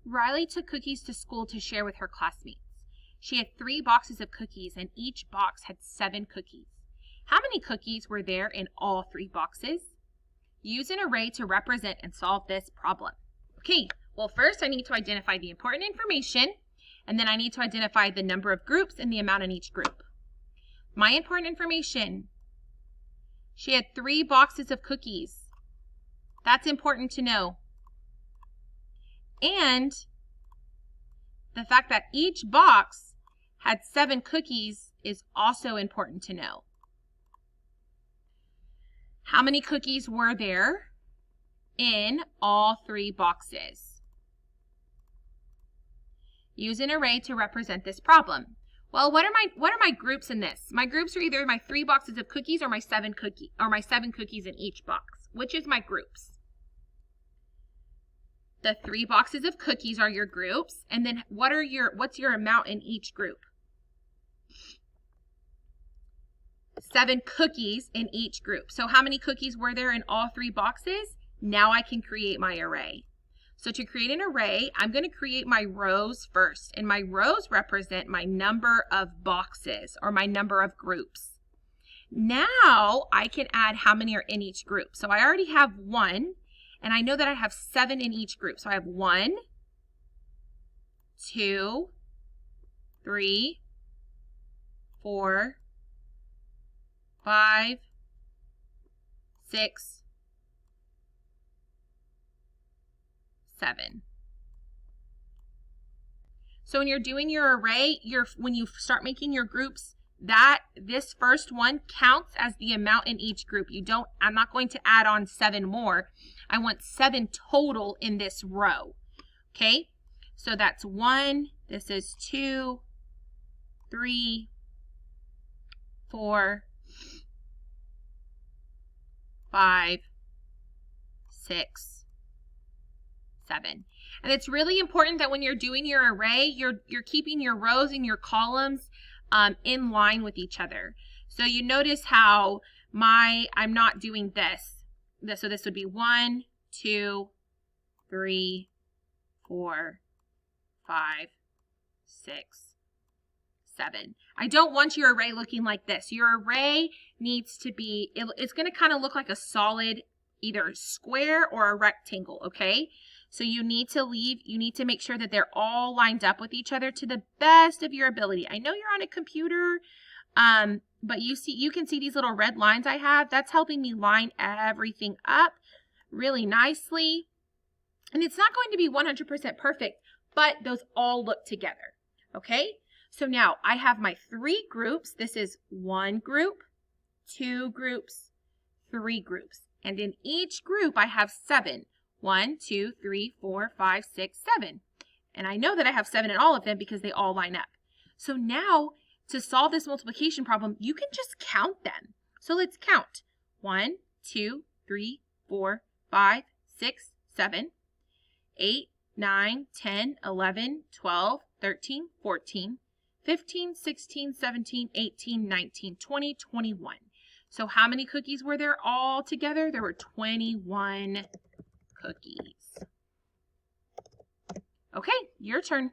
Riley took cookies to school to share with her classmates. She had 3 boxes of cookies, and each box had 7 cookies. How many cookies were there in all 3 boxes? Use an array to represent and solve this problem. Okay, well, first I need to identify the important information, and then I need to identify the number of groups and the amount in each group. My important information: she had 3 boxes of cookies. That's important to know. And the fact that each box had 7 cookies is also important to know. How many cookies were there in all 3 boxes? Use an array to represent this problem. Well, what are my groups in this? My groups are either my 3 boxes of cookies or my 7 cookies in each box. Which is my groups? The 3 boxes of cookies are your groups, and then what's your amount in each group? 7 cookies in each group. So how many cookies were there in all 3 boxes? Now I can create my array. So to create an array, I'm going to create my rows first, and my rows represent my number of boxes or my number of groups. Now I can add how many are in each group. So I already have 1, and I know that I have 7 in each group. So I have 1, 2, 3, 4, 5, 6, 7. So when you're doing your array, when you start making your groups, this first one counts as the amount in each group. I'm not going to add on 7 more. I want 7 total in this row. Okay? So that's 1, this is 2, 3, 4, 5, 6, 7. And it's really important that when you're doing your array, you're keeping your rows and your columns in line with each other. So you notice how I'm not doing this. So this would be 1, 2, 3, 4, 5, 6, 7. I don't want your array looking like this. Your array needs to be, it's going to kind of look like a solid, either square or a rectangle, okay? So you need to make sure that they're all lined up with each other to the best of your ability. I know you're on a computer, but you can see these little red lines I have. That's helping me line everything up really nicely. And it's not going to be 100% perfect, but those all look together, okay? So now I have my 3 groups. This is 1 group, 2 groups, 3 groups. And in each group I have 7. 1, 2, 3, 4, 5, 6, 7. And I know that I have 7 in all of them because they all line up. So now to solve this multiplication problem, you can just count them. So let's count. 1, 2, 3, 4, 5, 6, 7, 8, 9, 10, 11, 12, 13, 14, 15, 16, 17, 18, 19, 20, 21. So how many cookies were there all together? There were 21 cookies. Okay, your turn.